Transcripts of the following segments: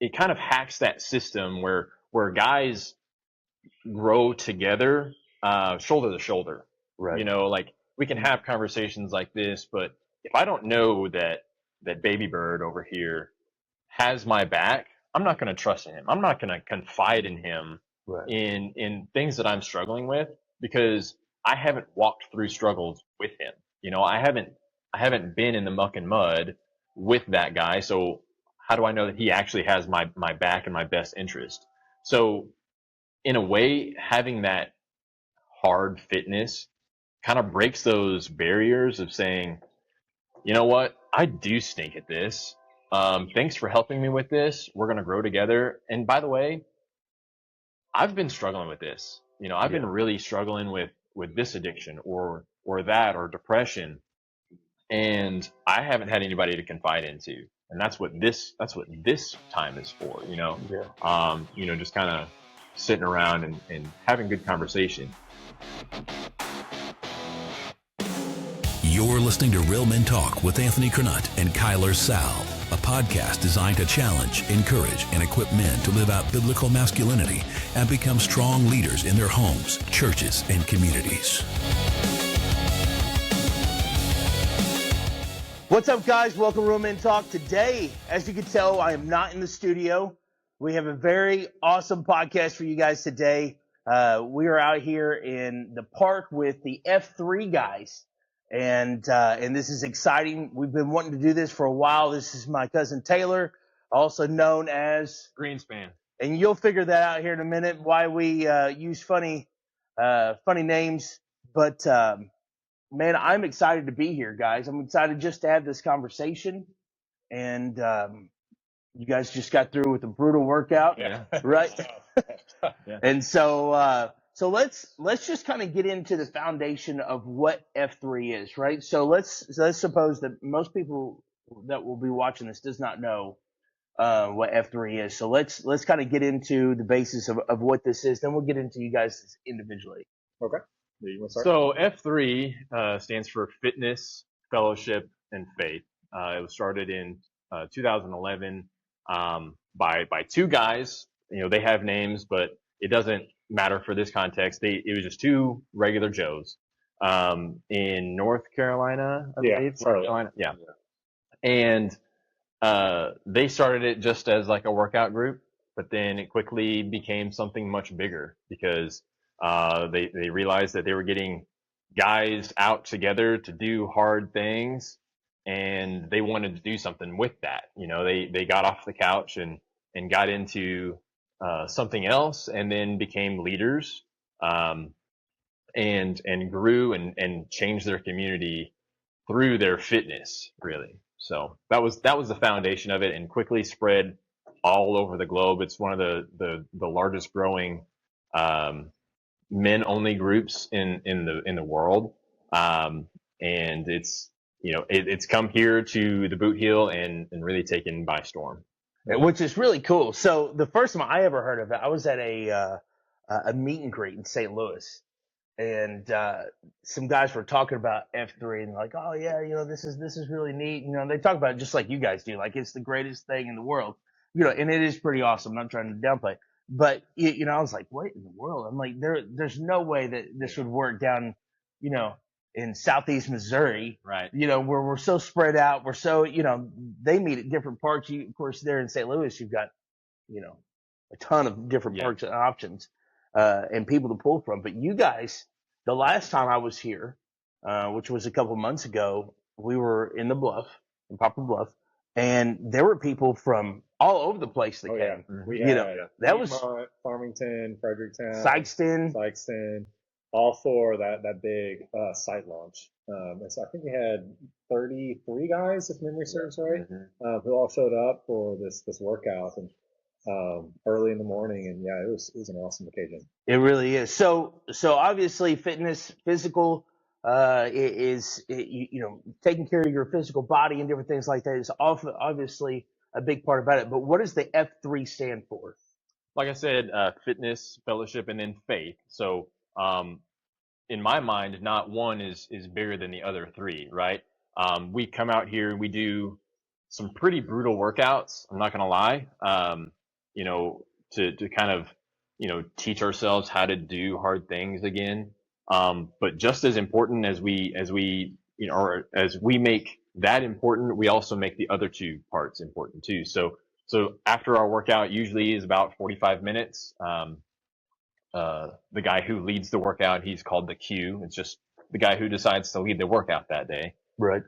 it kind of hacks that system where guys grow together, shoulder to shoulder. Right. Like we can have conversations like this, but if I don't know that baby bird over here has my back, I'm not going to trust in him. I'm not going to confide in him Right. in things that I'm struggling with, because I haven't walked through struggles with him. I haven't been in the muck and mud with that guy. So how do I know that he actually has my back and my best interest? So in a way, having that hard fitness kind of breaks those barriers of saying, you know what, I do stink at this. Thanks for helping me with this. We're going to grow together. And by the way, I've been struggling with this. I've been really struggling with this addiction or that or depression. And I haven't had anybody to confide into. And that's what this time is for, just kind of sitting around and having good conversation. You're listening to Real Men Talk with Anthony Cronut and Kyler Sal, a podcast designed to challenge, encourage, and equip men to live out biblical masculinity and become strong leaders in their homes, churches, and communities. What's up, guys? Welcome to Real Men Talk. Today, as you can tell, I am not in the studio. We have a very awesome podcast for you guys today. We are out here in the park with the F3 guys. And this is exciting. We've been wanting to do this for a while. This is my cousin Taylor, also known as Greenspan. And you'll figure that out here in a minute why we use funny names. But man, I'm excited to be here, guys. I'm excited just to have this conversation. And you guys just got through with a brutal workout, right? Yeah. And so let's just kind of get into the foundation of what F3 is, right? So let's suppose that most people that will be watching this does not know what F3 is. So let's kind of get into the basis of what this is. Then we'll get into you guys individually. Okay. You want to start? So F3 stands for Fitness, Fellowship, and Faith. It was started in 2011 by two guys. They have names, but it doesn't matter for this context. It was just two regular Joes in North Carolina, I believe. North Carolina. Yeah. And they started it just as like a workout group, but then it quickly became something much bigger because they realized that they were getting guys out together to do hard things, and they wanted to do something with that. They got off the couch and got into something else, and then became leaders, and grew and changed their community through their fitness, really. So that was the foundation of it, and quickly spread all over the globe. It's one of the largest growing men-only groups in the world, and it's it's come here to the Boot Heel and really taken by storm, which is really cool. So the first time I ever heard of it, I was at a meet and greet in St. Louis, and some guys were talking about F3 and like, oh yeah, this is really neat. They talk about it just like you guys do, like it's the greatest thing in the world, and it is pretty awesome. I'm not trying to downplay it. But, I was like, what in the world? I'm like, there's no way that this would work down, in Southeast Missouri, right? Where we're so spread out. We're so, they meet at different parks. Of course, there in St. Louis, you've got, a ton of different parks and options, and people to pull from. But you guys, the last time I was here, which was a couple months ago, we were in in Poplar Bluff, and there were people from all over the place that came. We had that was Farmington, Fredericktown, Sykeston, all for that big site launch. And so I think we had 33 guys, if memory serves right, who all showed up for this workout and early in the morning. And it was an awesome occasion. It really is. So obviously, fitness, physical. Is taking care of your physical body and different things like that is obviously a big part about it. But what does the F3 stand for? Like I said, fitness, fellowship, and then faith. So in my mind, not one is bigger than the other three, right? We come out here and we do some pretty brutal workouts. I'm not going to lie. You know, to kind of, you know, teach ourselves how to do hard things again. But just as important as we, you know, or as we make that important, we also make the other two parts important too. So after our workout usually is about 45 minutes. The guy who leads the workout, he's called the Q. It's just the guy who decides to lead the workout that day. Right.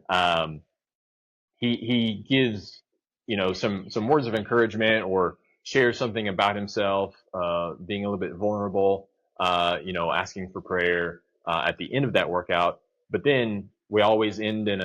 He gives, you know, some words of encouragement or shares something about himself, being a little bit vulnerable, you know, asking for prayer, at the end of that workout. But then we always end in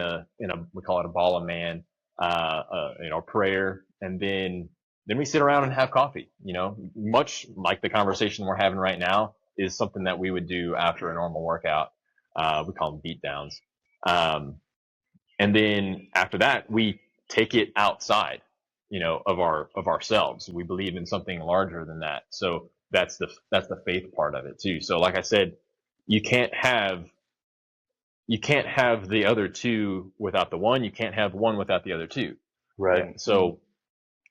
we call it a ball of man, you know, prayer. And then we sit around and have coffee, you know, much like the conversation we're having right now is something that we would do after a normal workout. We call them beat downs. And then after that, we take it outside, you know, of ourselves. We believe in something larger than that. So that's the faith part of it too. So like I said, you can't have the other two without the one. You can't have one without the other two. Right. And so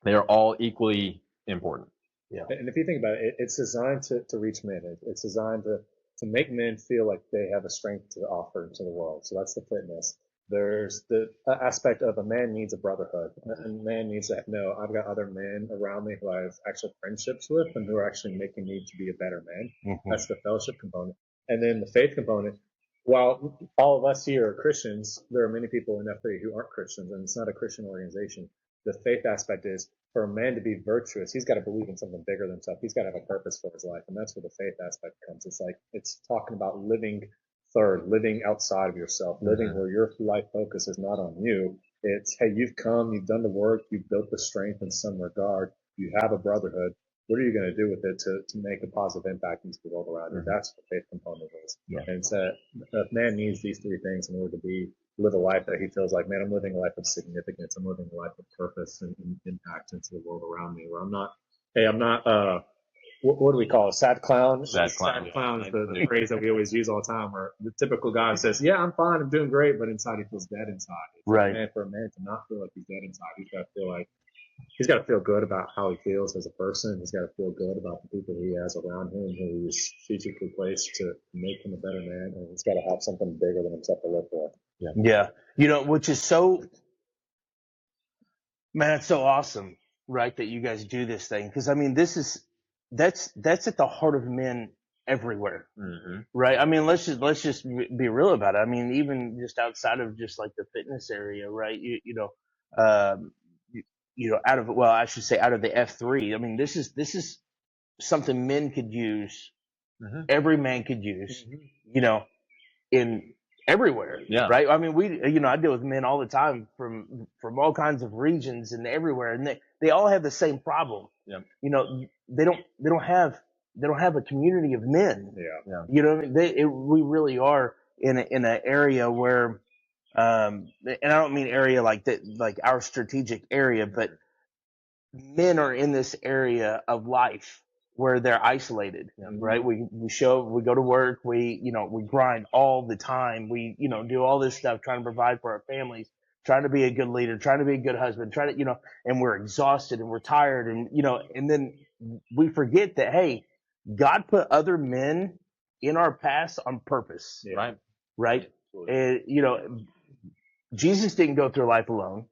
they're all equally important. Yeah. And if you think about it, it's designed to reach men. It's designed to make men feel like they have a strength to offer to the world. So that's the fitness. There's the aspect of a man needs a brotherhood. A man needs to know I've got other men around me who I have actual friendships with and who are actually making me to be a better man. Mm-hmm. That's the fellowship component. And then the faith component. While all of us here are Christians, there are many people in F3 who aren't Christians, and it's not a Christian organization. The faith aspect is for a man to be virtuous, he's got to believe in something bigger than himself. He's got to have a purpose for his life. And that's where the faith aspect comes. It's like, it's talking about living outside of yourself, living where your life focus is not on you. It's, hey, you've come, you've done the work, you've built the strength in some regard. You have a brotherhood. What are you going to do with it to make a positive impact into the world around you? That's what the faith component is. Yeah. And so a man needs these three things in order to live a life that he feels like, man, I'm living a life of significance. I'm living a life of purpose and impact into the world around me, where I'm not, what do we call it? Sad clown? Sad clown. Sad clown is the phrase that we always use all the time, where the typical guy says, yeah, I'm fine, I'm doing great, but inside he feels dead inside. It's right. Like, man, for a man to not feel like he's dead inside, he's got to feel good about how he feels as a person. He's got to feel good about the people he has around him, who he's strategically placed to make him a better man. And he's got to have something bigger than himself to live for. Yeah. Yeah. You know, which is so, man, it's so awesome, right? That you guys do this thing. Cause I mean, that's at the heart of men everywhere. Mm-hmm. Right. I mean, let's just be real about it. I mean, even just outside of just like the fitness area, right? You know, out of the F3. I mean, this is something men could use. Mm-hmm. Every man could use, you know, in everywhere. Yeah. Right. I mean, I deal with men all the time from all kinds of regions and everywhere, and they all have the same problem. Yeah. You know, they don't have a community of men. Yeah. Yeah. You know what I mean? We really are in an area where, and I don't mean area like that, like our strategic area, but men are in this area of life where they're isolated, right? We go to work, we grind all the time. We, do all this stuff, trying to provide for our families, trying to be a good leader, trying to be a good husband, and we're exhausted and we're tired. And, and then we forget that, hey, God put other men in our past on purpose. Yeah. Right. And, Jesus didn't go through life alone.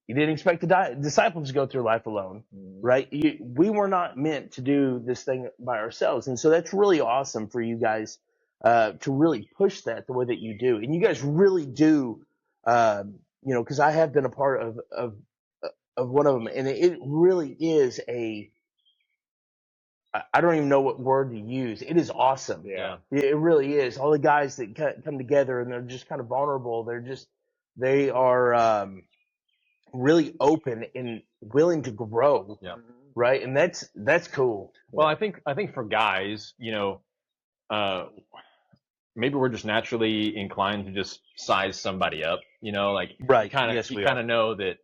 He didn't expect the disciples to go through life alone, right? We were not meant to do this thing by ourselves. And so that's really awesome for you guys to really push that the way that you do. And you guys really do, because I have been a part of one of them. And it really is I don't even know what word to use. It is awesome. Yeah. It really is. All the guys that come together and they're just kind of vulnerable. They are really open and willing to grow. Yeah. Right. And that's cool. Well, I think for guys, maybe we're just naturally inclined to just size somebody up, like right. You kind of know that,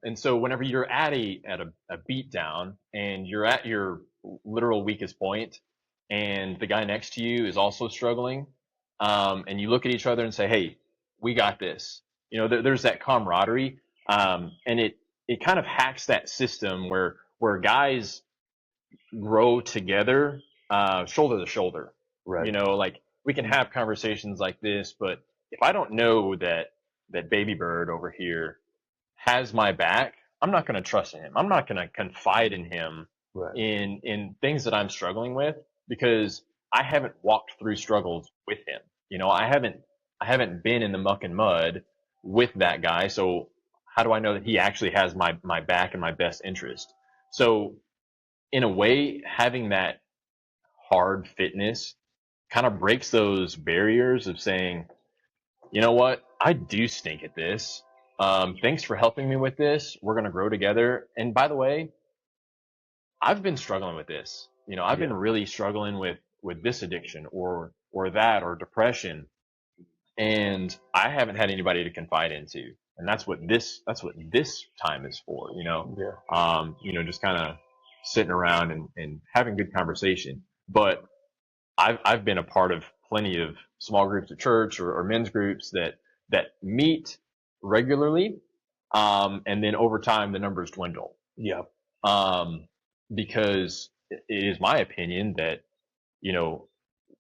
and so whenever you're at a beat down and you're at your literal weakest point and the guy next to you is also struggling, and you look at each other and say, hey, we got this. There's that camaraderie. And it kind of hacks that system where guys grow together, shoulder to shoulder. Right. You know, like we can have conversations like this, but if I don't know that baby bird over here has my back, I'm not going to trust in him. I'm not going to confide in him Right. in things that I'm struggling with because I haven't walked through struggles with him. You know, I haven't been in the muck and mud with that guy. So how do I know that he actually has my back and my best interest? So in a way, having that hard fitness kind of breaks those barriers of saying, you know what, I do stink at this. Thanks for helping me with this. We're going to grow together. And by the way, I've been struggling with this. You know, I've been really struggling with this addiction or that or depression. And I haven't had anybody to confide into. And that's what this time is for, you know? You know, just kind of sitting around and having good conversation. But I've been a part of plenty of small groups at church or men's groups that meet regularly. And then over time, the numbers dwindle. Yeah. Because it is my opinion that, you know,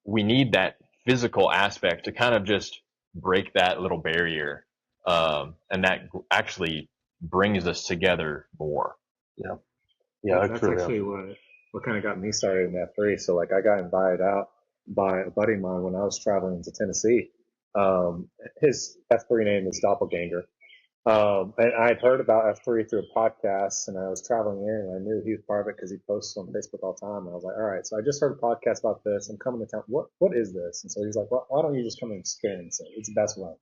we need that physical aspect to kind of just break that little barrier. And that actually brings us together more. Yeah. Yeah. That's actually what kind of got me started in F3. So like I got invited out by a buddy of mine when I was traveling to Tennessee. His F3 name is Doppelganger. And I'd heard about F3 through a podcast, and I was traveling in, and I knew he was part of it because he posts on Facebook all the time. And I was like, all right, so I just heard a podcast about this. I'm coming to town. What is this? And so he's like, well, why don't you just come and experience it? It's the best way.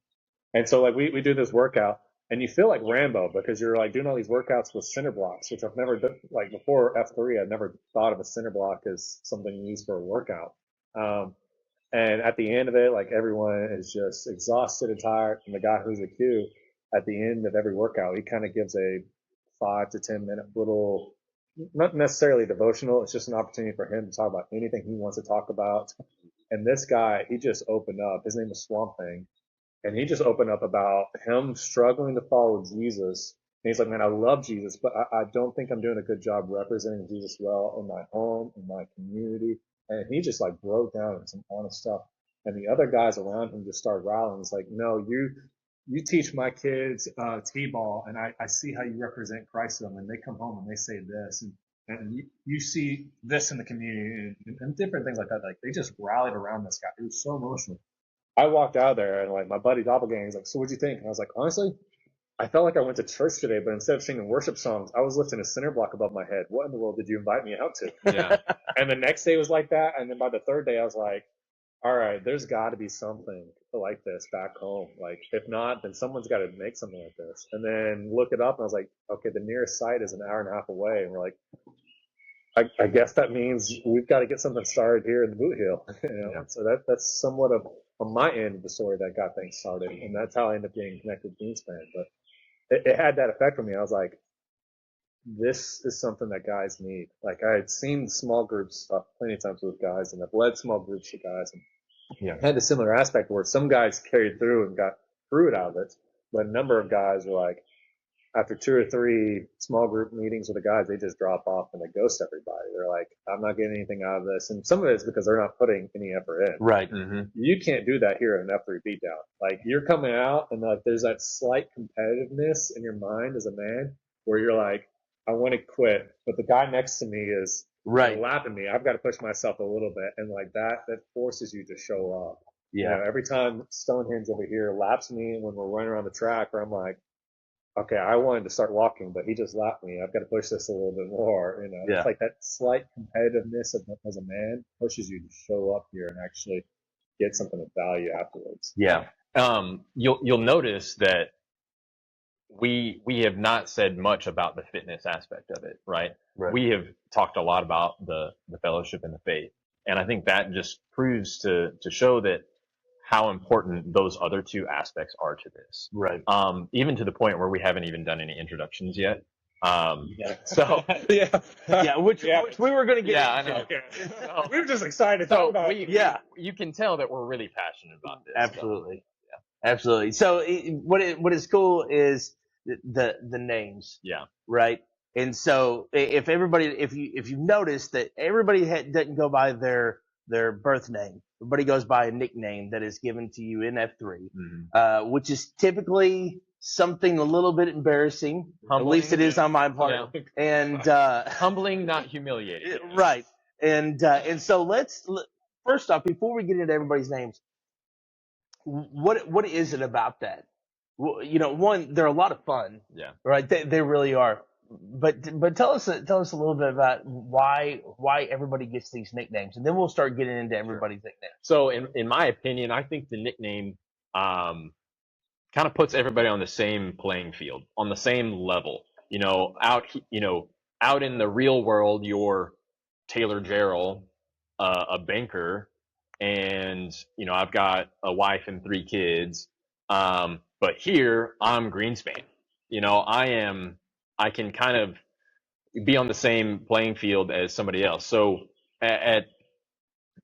And so like we do this workout, and you feel like Rambo because you're like doing all these workouts with cinder blocks, which I've never done. Like before F3, I'd never thought of a cinder block as something you use for a workout. And at the end of it, like everyone is just exhausted and tired, and the guy who's a Q at the end of every workout, he kind of gives a 5 to 10 minute little, not necessarily devotional. It's just an opportunity for him to talk about anything he wants to talk about. And this guy, he just opened up. His name is Swamp Thing. And he just opened up about him struggling to follow Jesus. And he's like, man, I love Jesus, but I don't think I'm doing a good job representing Jesus well in my home, in my community. And he just like broke down in some honest stuff. And the other guys around him just started rallying. It's like, no, you teach my kids T-ball, and I see how you represent Christ to them, and they come home and they say this, and you see this in the community, and different things like that. Like they just rallied around this guy. It was so emotional. I walked out there, and like my buddy Doppelganger was like, so what'd you think? And I was like, honestly, I felt like I went to church today, but instead of singing worship songs, I was lifting a cinder block above my head. What in the world did you invite me out to? Yeah. And the next day was like that, and then by the third day, I was like, all right, there's got to be something like this back home. Like, if not, then someone's got to make something like this. And then look it up, and I was like, okay, the nearest site is an hour and a half away. And we're like, I guess that means we've got to get something started here in the Boot Hill. You know? Yeah. So that's somewhat of on my end of the story that got things started, and that's how I ended up getting connected with Greenspan. But it had that effect on me. I was like, this is something that guys need. Like I had seen small groups stuff plenty of times with guys, and I've led small groups with guys, and had a similar aspect where some guys carried through and got fruit out of it, but a number of guys were like, after 2 or 3 small group meetings with the guys, they just drop off and they ghost everybody. They're like, I'm not getting anything out of this. And some of it is because they're not putting any effort in. Right. Mm-hmm. You can't do that here in an F3 beatdown. Like you're coming out and like there's that slight competitiveness in your mind as a man where you're like, I want to quit, but the guy next to me is lapping me. I've got to push myself a little bit. And like that forces you to show up. Yeah. You know, every time Stonehenge over here laps me when we're running around the track where I'm like, okay, I wanted to start walking, but he just lapped me. I've got to push this a little bit more. You know, It's like that slight competitiveness as a man pushes you to show up here and actually get something of value afterwards. Yeah. You'll notice that we have not said much about the fitness aspect of it, right? We have talked a lot about the fellowship and the faith. And I think that just proves to show that how important those other 2 aspects are to this. Right. Even to the point where we haven't even done any introductions yet. So which we were going to get into. So, we were just excited to talk about it. You can tell that we're really passionate about this. Absolutely. So what is cool is the names, Yeah. right? And so if you notice that everybody doesn't go by their birth name, everybody goes by a nickname that is given to you in F3, which is typically something a little bit embarrassing. Humbling, at least it is on my part. Yeah. And Humbling, not humiliating. right. And so first off, before we get into everybody's names, what is it about that? Well, one, they're a lot of fun. Yeah. Right. They really are. But tell us a little bit about why everybody gets these nicknames, and then we'll start getting into everybody's nicknames. So in my opinion, I think the nickname kind of puts everybody on the same playing field, on the same level. Out in the real world, you're Taylor Gerald, a banker, and I've got a wife and 3 kids. But here I'm Greenspan. I can kind of be on the same playing field as somebody else. So there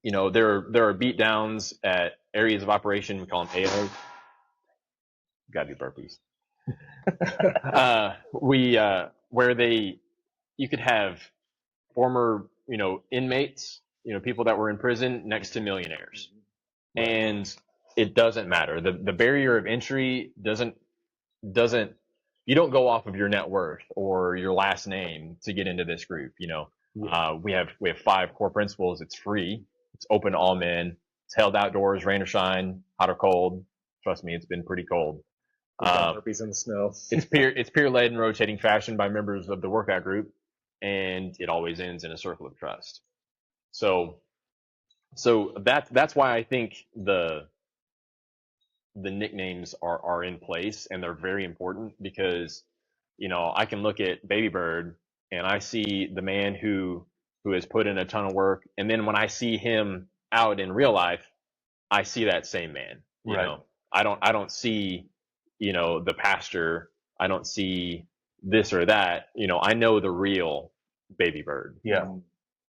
are beat downs at areas of operation. We call them AOs. Gotta do burpees. Where you could have former, inmates, people that were in prison next to millionaires. And it doesn't matter. The barrier of entry doesn't, you don't go off of your net worth or your last name to get into this group. We have 5 core principles. It's free. It's open to all men. It's held outdoors, rain or shine, hot or cold. Trust me, it's been pretty cold. Burpees in the snow. It's peer led in rotating fashion by members of the workout group, and it always ends in a circle of trust. So that's why I think the nicknames are in place, and they're very important because I can look at Baby Bird and I see the man who has put in a ton of work, and then when I see him out in real life, I see that same man. I don't see the pastor. I don't see this or that. I know the real Baby Bird. Yeah.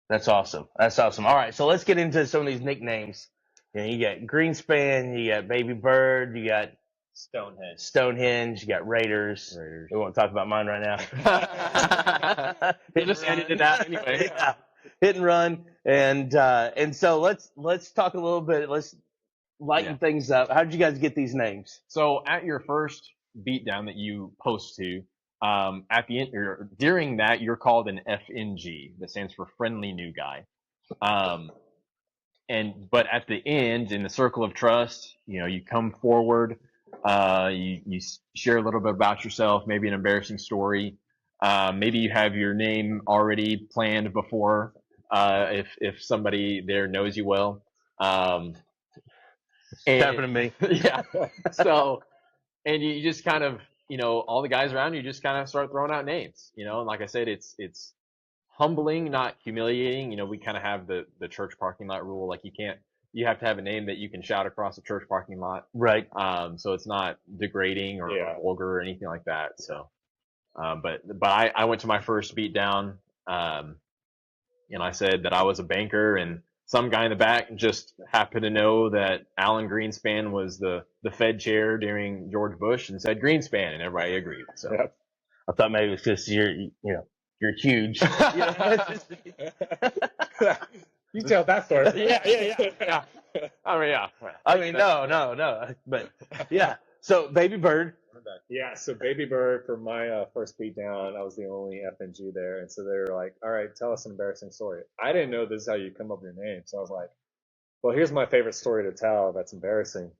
That's awesome. All right, so let's get into some of these nicknames. You got Greenspan, you got Baby Bird, you got Stonehenge, you got Raiders. We won't talk about mine right now. Just edit it out anyway. Yeah. Hit and run, and so let's talk a little bit. Let's lighten things up. How did you guys get these names? So at your first beatdown that you post to, at the end or during that, you're called an FNG. That stands for friendly new guy. But at the end, in the circle of trust, you come forward, you share a little bit about yourself, maybe an embarrassing story. Maybe you have your name already planned before, if somebody there knows you well. Happened to me. Yeah. So, and you just kind of, all the guys around you just kind of start throwing out names, and like I said, it's humbling, not humiliating. We kind of have the church parking lot rule. Like you have to have a name that you can shout across the church parking lot. Right. So it's not degrading or vulgar or anything like that. So, but I went to my first beat down, and I said that I was a banker, and some guy in the back just happened to know that Alan Greenspan was the Fed chair during George Bush and said Greenspan, and everybody agreed. So I thought maybe it was just you're huge. You tell that story. Yeah. I mean, no. But yeah. So Baby Bird. Yeah, so Baby Bird, for my first beat down, I was the only FNG there. And so they were like, all right, tell us an embarrassing story. I didn't know this is how you come up with your name. So I was like, well, here's my favorite story to tell that's embarrassing.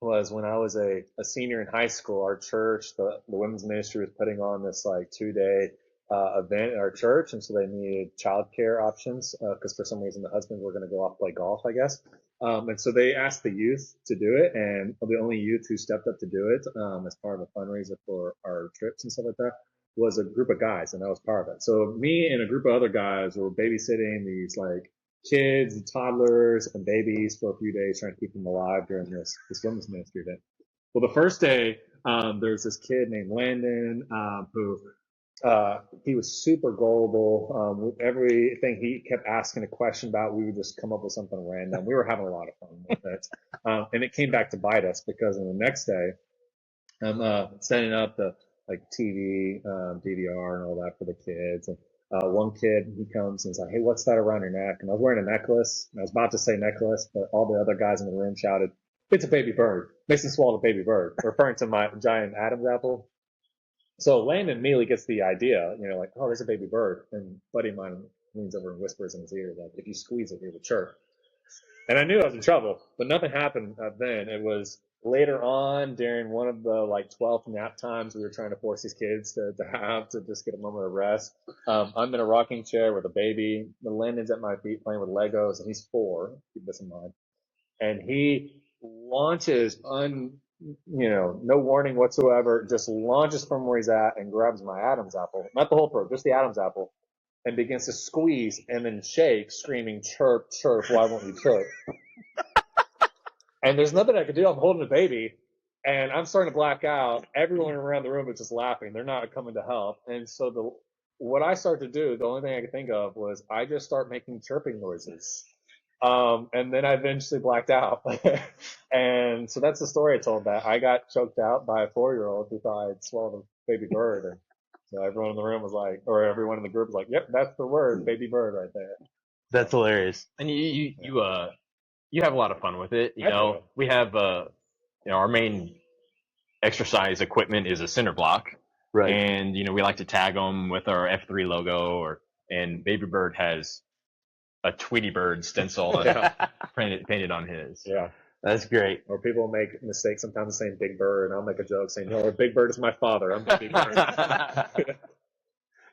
Was when I was a senior in high school, our church, the women's ministry was putting on this 2-day event at our church. And so they needed childcare options because for some reason the husbands were going to go off play golf, I guess. And so they asked the youth to do it, and the only youth who stepped up to do it as part of a fundraiser for our trips and stuff like that was a group of guys, and I was part of it. So me and a group of other guys were babysitting these kids and toddlers and babies for a few days, trying to keep them alive during this women's ministry event. Well, the first day, there's this kid named Landon who he was super gullible. With everything he kept asking a question about, we would just come up with something random. We were having a lot of fun with it. And it came back to bite us because on the next day, I'm setting up a like TV, DVR, and all that for the kids. And one kid, he comes and he's like, "Hey, what's that around your neck?" And I was wearing a necklace. And I was about to say necklace, but all the other guys in the room shouted, "It's a baby bird." Mason swallowed a baby bird, referring to my giant Adam's apple. So Landon immediately gets the idea, like, "Oh, there's a baby bird." And buddy of mine leans over and whispers in his ear, like, "If you squeeze it, it will chirp." And I knew I was in trouble, but nothing happened then. It was later on during one of the 12th nap times we were trying to force these kids to have to just get a moment of rest. I'm in a rocking chair with a baby. The Landon's at my feet playing with Legos, and he's 4. Keep this in mind. And he launches no warning whatsoever, just launches from where he's at and grabs my Adam's apple. Not the whole fruit, just the Adam's apple. And begins to squeeze and then shake, screaming, "Chirp, chirp, why won't you chirp?" And there's nothing I could do. I'm holding a baby, and I'm starting to black out. Everyone around the room is just laughing. They're not coming to help. And so what I start to do, the only thing I could think of was I just start making chirping noises. And then I eventually blacked out. And so that's the story I told, that I got choked out by a 4-year-old who thought I'd swallowed a baby bird. And so everyone in the room was like, or everyone in the group was like, "Yep, that's the word, baby bird right there." That's hilarious. And you have a lot of fun with it. We have our main exercise equipment is a cinder block, Right. and we like to tag them with our F3 logo, and Baby Bird has a Tweety Bird stencil painted on his. Yeah. That's great. Or people make mistakes sometimes saying Big Bird, and I'll make a joke saying, "No, Big Bird is my father. I'm the Big Bird."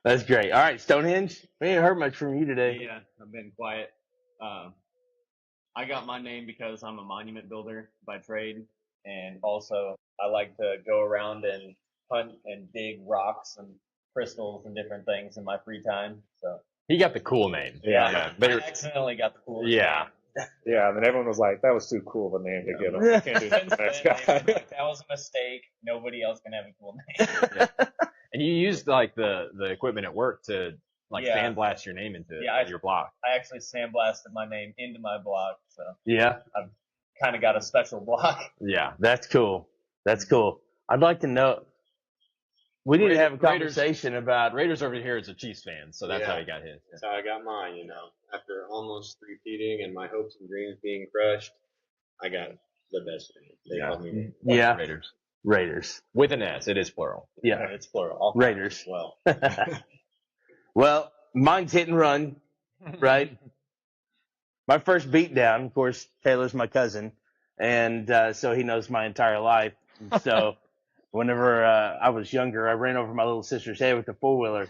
That's great. All right, Stonehenge. We ain't heard much from you today. Yeah, I've been quiet. I got my name because I'm a monument builder by trade, and also I like to go around and hunt and dig rocks and crystals and different things in my free time. So He got the cool name. I accidentally got the coolest Yeah. name. Yeah, and then everyone was like, "That was too cool of a name to give him. I can't do that to the next guy." That was a mistake. Nobody else can have a cool name. And you used the equipment at work to Yeah. sandblast your name into Yeah, your block. I actually sandblasted my name into my block, so Yeah, kind of got a special block. Yeah. that's cool. That's cool. I'd like to know. We need to have a conversation about. Raiders over here is a Chiefs fan, so that's Yeah. how he got his. That's how I got mine, After almost repeating and my hopes and dreams being crushed, I got the best name. They called me. Yeah, Raiders. With an S. It is plural. Yeah, It's plural. All Raiders. Well, Well, mine's Hit and Run, right? My first beatdown, of course, Taylor's my cousin, and so he knows my entire life. So whenever I was younger, I ran over my little sister's head with a 4-wheeler.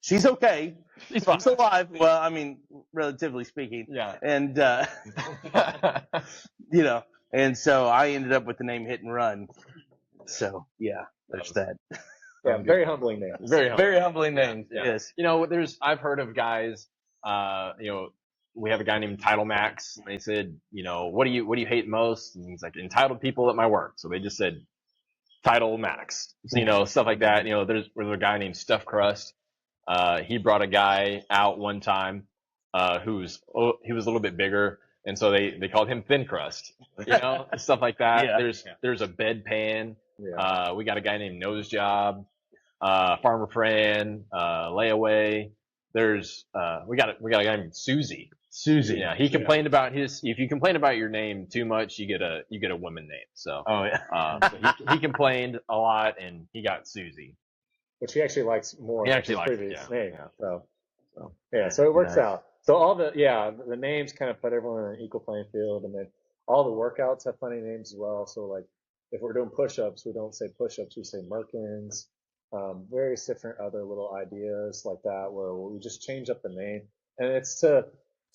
She's okay. She's alive. Well, I mean, relatively speaking. Yeah. And, and so I ended up with the name Hit and Run. So, yeah, there's that. Yeah, very humbling name. Very humbling name. Yeah. Yes. I've heard of guys, we have a guy named Title Max, and they said, what do you hate most? And he's like, entitled people at my work. So they just said Title Max, stuff like that. There's a guy named Stuff Crust. He brought a guy out one time, he was a little bit bigger. And so they called him Thin Crust, stuff like that. Yeah. There's a bedpan. Yeah. We got a guy named Nose Job, Farmer Fran, Layaway. There's we got a guy named Susie. Yeah, he complained about if you complain about your name too much, you get a woman name. So so he complained a lot, and he got Susie, Which he actually likes more He than actually his likes it, previous yeah. name. So it works Nice. out. So all the names kind of put everyone on an equal playing field, and then all the workouts have funny names as well. So like if we're doing push-ups, we don't say push-ups, we say Merkins. Various different other little ideas like that where we just change up the name, and it's to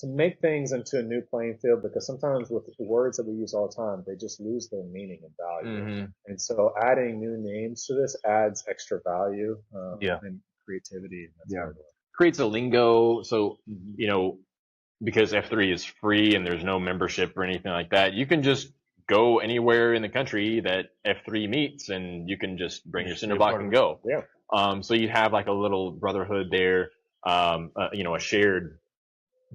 make things into a new playing field, because sometimes with words that we use all the time, they just lose their meaning and value. Mm-hmm. And so adding new names to this adds extra value and creativity. And that's how it works. creates a lingo. So because F3 is free and there's no membership or anything like that, you can just go anywhere in the country that F3 meets, and you can just bring your cinder block and go. Yeah. So you have like a little brotherhood there, a shared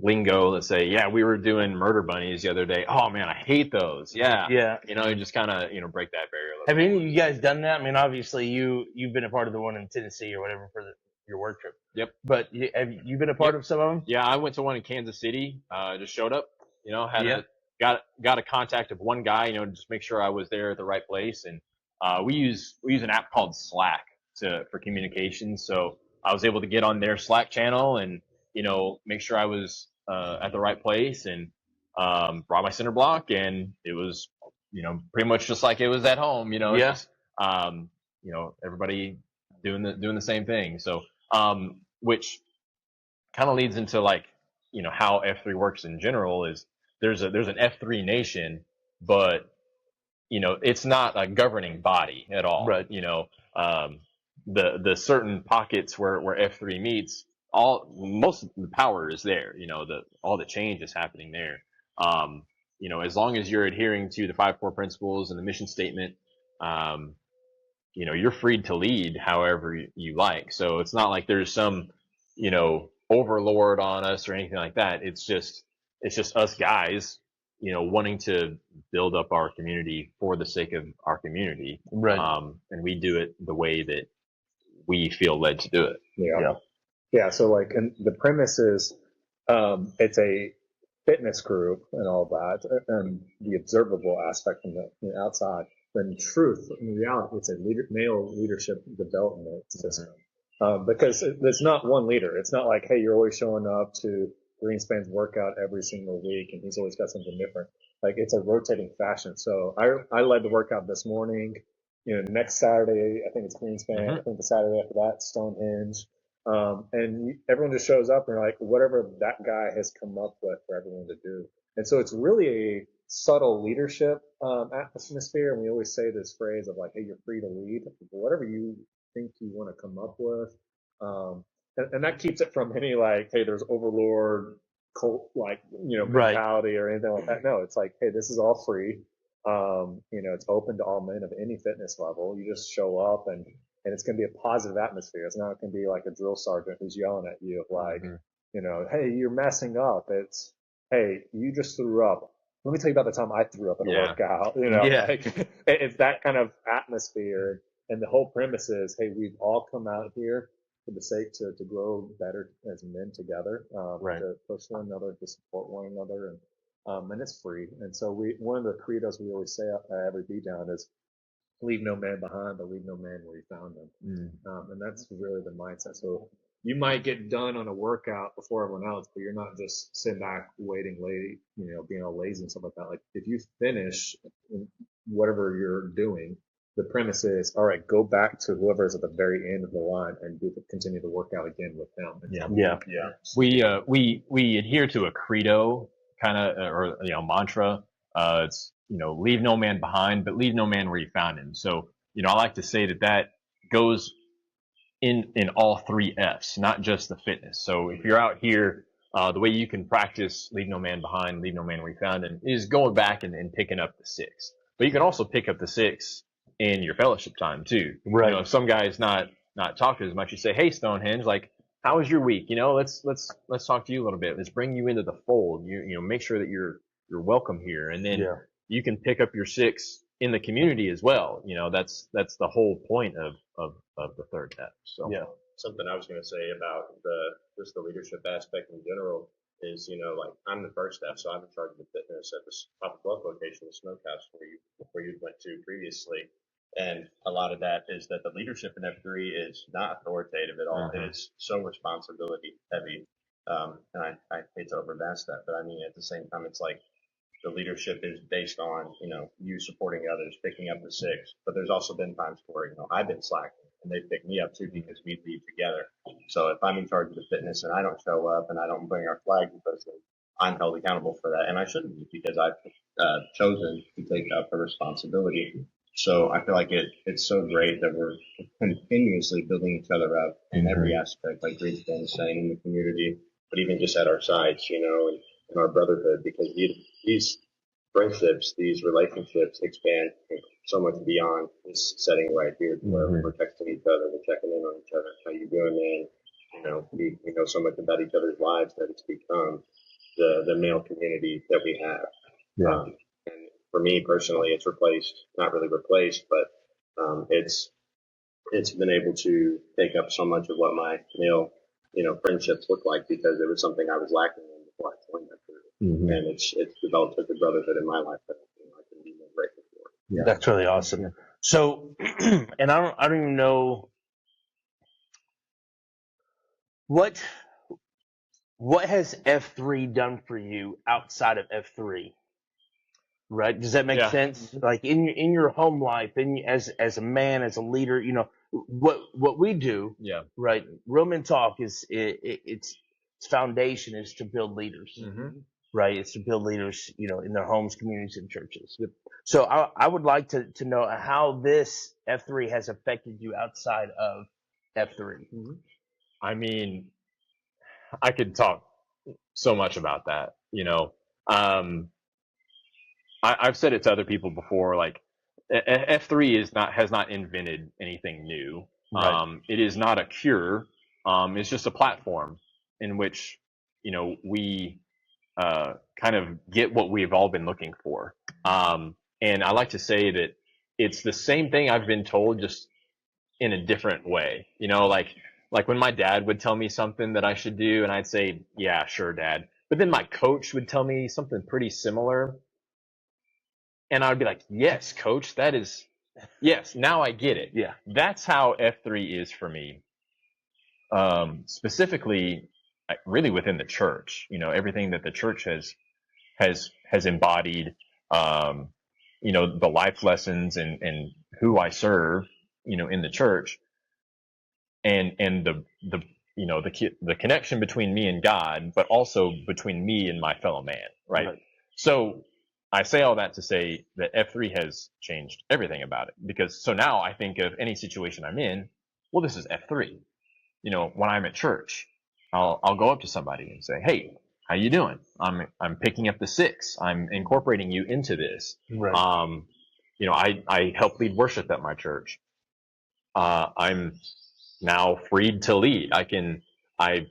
lingo that say, yeah, we were doing murder bunnies the other day. Oh man, I hate those. Yeah. Yeah. You know, just kind of, break that barrier a little Have bit any more. of you guys done that? I mean, obviously you've been a part of the one in Tennessee or whatever for your work trip. Yep. But have you been a part of some of them? Yeah, I went to one in Kansas City. Just showed up, Yeah. got a contact of one guy, just make sure I was there at the right place. And we use an app called Slack for communication. So I was able to get on their Slack channel and make sure I was at the right place, and brought my center block, and it was pretty much just like it was at home. Yeah. Just, everybody doing the same thing. So which kind of leads into how F3 works in general. Is there's an F3 nation, but it's not a governing body at all. Right. The certain pockets where F3 meets, most of the power is there. All the change is happening there. As long as you're adhering to the 5 core principles and the mission statement, you're free to lead however you like. So it's not like there's some, overlord on us or anything like that. It's just us guys, wanting to build up our community for the sake of our community. Right. And we do it the way that we feel led to do it. Yeah. So and the premise is, it's a fitness group and all that, and the observable aspect from the outside. But in truth, in reality, it's a male leadership development system. Because there's not one leader. It's not like, hey, you're always showing up to Greenspan's workout every single week and he's always got something different. Like, it's a rotating fashion. So I led the workout this morning. Next Saturday, I think it's Greenspan. I think the Saturday after that, Stonehenge. And everyone just shows up and like, whatever that guy has come up with for everyone to do. And so it's really a subtle leadership, atmosphere. And we always say this phrase of like, hey, you're free to lead. Whatever you think you want to come up with. And that keeps it from any like, hey, there's overlord cult, mentality or anything like that. No, it's like, hey, this is all free. It's open to all men of any fitness level. You just show up and it's going to be a positive atmosphere. It's not going to be like a drill sergeant who's yelling at you of like, hey, you're messing up. It's, hey, you just threw up. Let me tell you about the time I threw up in a workout. It's that kind of atmosphere. And the whole premise is, hey, we've all come out here for the sake to grow better as men together, to push one another, to support one another, and it's free. And so one of the credos we always say at every beat down is, leave no man behind, but leave no man where you found him. And that's really the mindset. So you might get done on a workout before everyone else, but you're not just sitting back waiting late, being all lazy and stuff like that. Like, if you finish whatever you're doing, the premise is, all right, go back to whoever's at the very end of the line and continue to work out again with them. We adhere to a credo kind of, or mantra. It's leave no man behind, but leave no man where you found him. So I like to say that goes in all 3 F's, not just the fitness. So if you're out here, the way you can practice leave no man behind, leave no man where you found him, is going back and picking up the 6. But you can also pick up the 6 in your fellowship time too. Right. If some guy's not talking as much, you say, hey, Stonehenge, like, how was your week? Let's talk to you a little bit. Let's bring you into the fold. Make sure that you're welcome here. And then you can pick up your 6 in the community as well. That's the whole point of the 3rd F. So something I was going to say about just the leadership aspect in general is, like, I'm the 1st F, so I'm in charge of the fitness at the Papa Bluff location, the smokehouse where you went to previously. And a lot of that is that the leadership in F3 is not authoritative at all. It is so responsibility heavy. And I hate to overbass that, but I mean, at the same time, it's like the leadership is based on, you supporting others, picking up the 6. But there's also been times where, I've been slacking and they pick me up too because we lead together. So if I'm in charge of the fitness and I don't show up and I don't bring our flag, because I'm held accountable for that. And I shouldn't be, because I've chosen to take up the responsibility. So I feel like it's so great that we're continuously building each other up in every aspect, like Greenspan is saying, in the community, but even just at our sides, and in our brotherhood, because these friendships, these relationships expand so much beyond this setting right here, where we're texting each other, we're checking in on each other. How you doing, man? We know so much about each other's lives that it's become the male community that we have. Yeah. And for me personally, it's not really replaced, but it's been able to take up so much of what my male, friendships look like, because it was something I was lacking in before I joined that group. Mm-hmm. And it's developed a brotherhood in my life that I can be more grateful for. Yeah. That's really awesome. So, and I don't even know what has F3 done for you outside of F3? Right? Does that make sense? Like in your home life, as a man, as a leader, what we do. Yeah. Right. Real Men Talk its foundation is to build leaders. Mm-hmm. Right. It's to build leaders, in their homes, communities, and churches. Yep. So I would like to know how this F3 has affected you outside of F3. Mm-hmm. I mean, I could talk so much about that, I've said it to other people before, like F3 has not invented anything new. Right. It is not a cure. It's just a platform in which, we, kind of get what we've all been looking for. And I like to say that it's the same thing I've been told, just in a different way, like when my dad would tell me something that I should do and I'd say, yeah, sure, Dad. But then my coach would tell me something pretty similar. And I would be like, yes, coach, yes, now I get it. Yeah. That's how F3 is for me. Specifically, really within the church, everything that the church has embodied, the life lessons and who I serve, in the church, and the connection between me and God, but also between me and my fellow man. Right. So I say all that to say that F3 has changed everything about it, because so now I think of any situation I'm in, well, this is F3. When I'm at church, I'll go up to somebody and say, hey, how you doing? I'm picking up the 6. I'm incorporating you into this. Right. I help lead worship at my church. I'm now freed to lead. I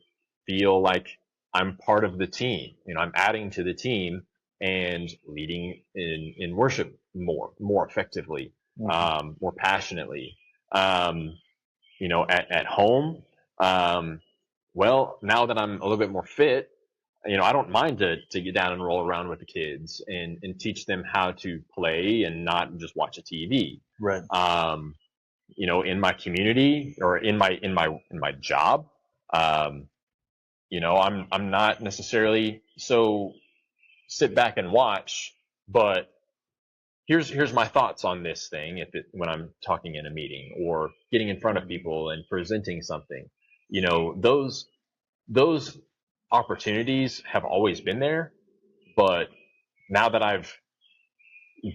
feel like I'm part of the team. I'm adding to the team and leading in worship more effectively, more passionately. At home, well, now that I'm a little bit more fit, I don't mind to get down and roll around with the kids and teach them how to play and not just watch a TV. Right. In my community or in my job, I'm not necessarily so sit back and watch, but here's my thoughts on this thing when I'm talking in a meeting or getting in front of people and presenting something. Those opportunities have always been there, but now that I've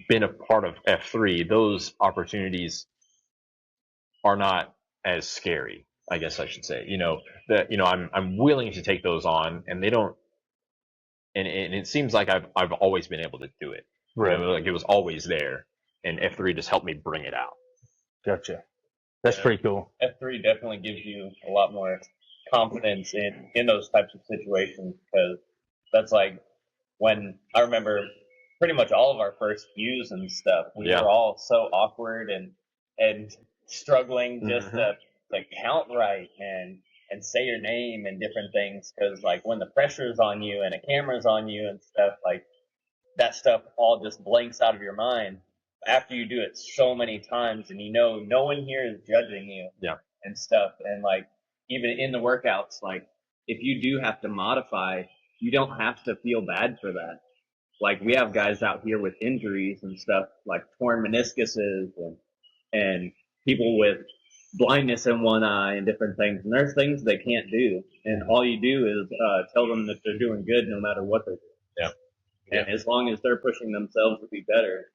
been a part of F3, those opportunities are not as scary, I guess I should say. I'm willing to take those on, and they don't, and it seems like I've always been able to do it. Right. Like it was always there, and F3 just helped me bring it out. Gotcha. That's pretty cool. F3 definitely gives you a lot more confidence in those types of situations, because that's like when I remember pretty much all of our first views and stuff, we were all so awkward and struggling just to count right and say your name and different things, because like when the pressure's on you and a camera's on you and stuff, like that stuff all just blanks out of your mind after you do it so many times, and no one here is judging you and stuff. And like even in the workouts, like if you do have to modify, you don't have to feel bad for that. Like we have guys out here with injuries and stuff, like torn meniscuses and people with blindness in one eye and different things. And there's things they can't do. And all you do is tell them that they're doing good no matter what they're doing. Yeah. And as long as they're pushing themselves to be better,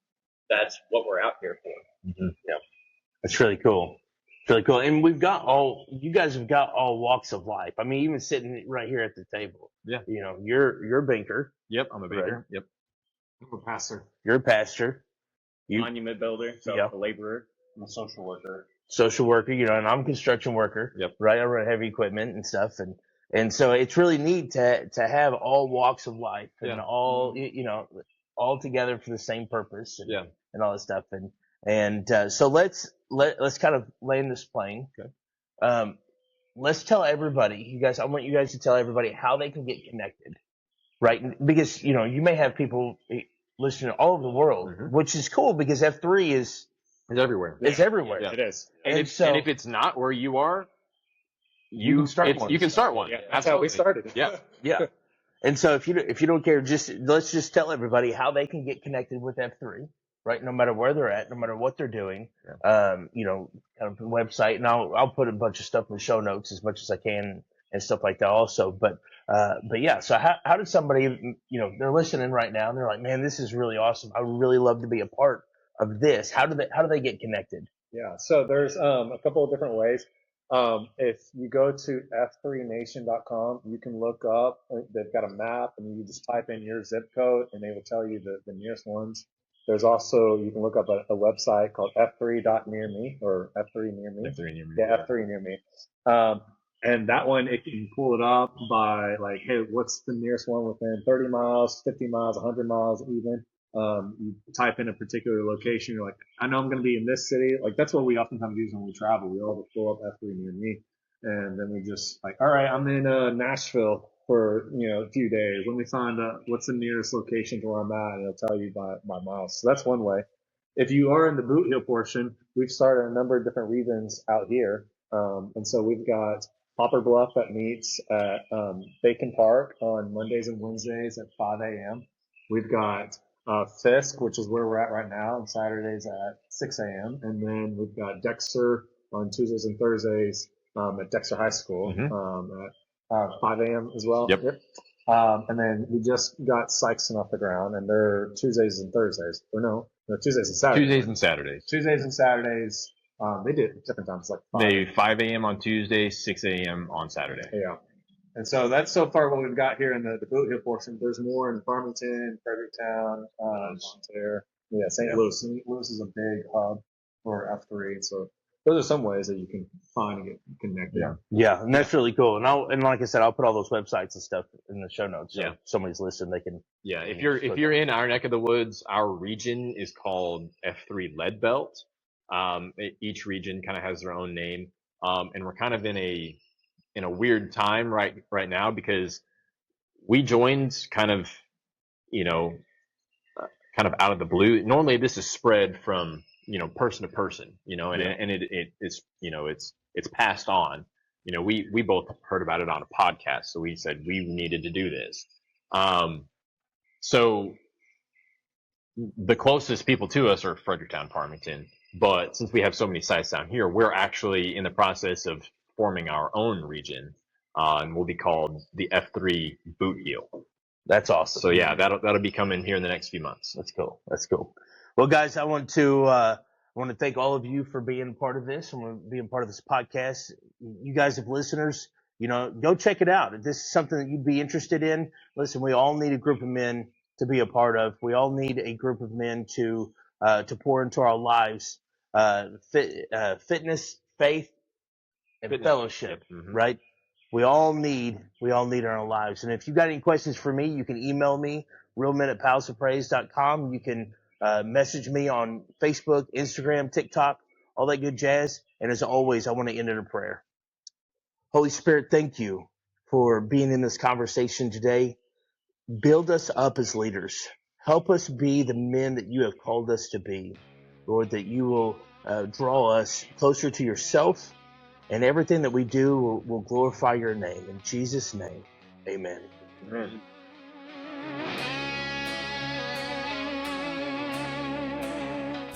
that's what we're out here for. Mm-hmm. Yeah. That's really cool. It's really cool. And you guys have got all walks of life. I mean, even sitting right here at the table. Yeah. You're a banker. Yep. I'm a banker. Right. Yep. I'm a pastor. You're a pastor. Monument builder. So a laborer. I'm a social worker. Social worker, and I'm a construction worker. Yep. Right. I run heavy equipment and stuff. And And so it's really neat to have all walks of life and Yeah. all, all together for the same purpose and, Yeah. and all that stuff. And so let's kind of land this plane. Okay. Let's tell everybody, you guys, I want you guys to tell everybody how they can get connected, right? Because, you may have people listening all over the world, which is cool because F3 is everywhere. It's everywhere. Yeah. It is. And if it's not where you are, you can start one. You can start one. Yeah, that's how we started. Yeah. Yeah. And so if you don't care, let's just tell everybody how they can get connected with F3, right? No matter where they're at, no matter what they're doing, kind of the website, and I'll put a bunch of stuff in the show notes as much as I can and stuff like that also. But yeah, so how does somebody, they're listening right now and they're like, man, this is really awesome. I would really love to be a part of this. How do they get connected? Yeah, so there's a couple of different ways. If you go to f3nation.com, you can look up, they've got a map, and you just type in your zip code, and they will tell you the nearest ones. There's also, you can look up a website called f3.nearme, or F3 Near Me. F3 Near Me. Yeah, F3 Near Me. And that one, it can pull it up by like, hey, what's the nearest one within 30 miles, 50 miles, 100 miles even. You type in a particular location. You're like, I know I'm going to be in this city. Like, that's what we oftentimes use when we travel. We all pull up F3 Near Me. And then we just like, all right, I'm in Nashville for, a few days. Let me find out what's the nearest location to where I'm at. And it'll tell you by miles. So that's one way. If you are in the Boot Heel portion, we've started a number of different regions out here. And so we've got Poplar Bluff that meets at Bacon Park on Mondays and Wednesdays at 5 a.m. We've got Fisk, which is where we're at right now, on Saturdays at 6 a.m. And then we've got Dexter on Tuesdays and Thursdays at Dexter High School at 5 a.m. as well. Yep. And then we just got Sykeston off the ground, and they're Tuesdays and Thursdays. Or no, Tuesdays and Saturdays. Tuesdays and Saturdays. They did it different times, like 5 a.m. on Tuesday, 6 a.m. on Saturday. Yeah. And so that's so far what we've got here in the Boot Heel portion. There's more in Farmington, Fredericktown, Montclair. Yeah, St. Louis. St. Louis is a big hub for F3. So those are some ways that you can find and get connected. Yeah, and that's really cool. And like I said, I'll put all those websites and stuff in the show notes. So if somebody's listening, they can. Yeah, if you're in our neck of the woods, our region is called F3 Lead Belt. Each region kind of has their own name, and we're kind of in a weird time right now because we joined kind of out of the blue. Normally this is spread from person to person, and it's passed on. We both heard about it on a podcast, so we said we needed to do this. So the closest people to us are Fredericktown, Farmington. But since we have so many sites down here, we're actually in the process of forming our own region, and will be called the F3 Boot Heel. That's awesome. So yeah, that'll be coming here in the next few months. That's cool. Well, guys, I want to thank all of you for being part of this and being part of this podcast. You guys, as listeners, go check it out. If this is something that you'd be interested in, listen, we all need a group of men to be a part of. We all need a group of men to pour into our lives, fitness, faith, and fellowship, right? We all need in our lives. And if you got any questions for me, you can email me, realmen@palesofpraise.com. You can message me on Facebook, Instagram, TikTok, all that good jazz. And as always, I want to end in a prayer. Holy Spirit, thank you for being in this conversation today. Build us up as leaders. Help us be the men that you have called us to be. Lord, that you will draw us closer to yourself, and everything that we do will glorify your name. In Jesus' name, amen. Amen.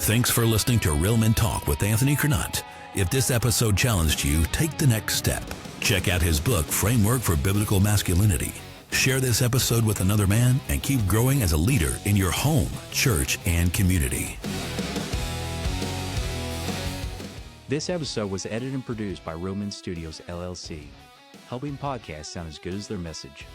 Thanks for listening to Real Men Talk with Anthony Cronut. If this episode challenged you, take the next step. Check out his book, Framework for Biblical Masculinity. Share this episode with another man and keep growing as a leader in your home, church, and community. This episode was edited and produced by Real Men Studios, LLC, helping podcasts sound as good as their message.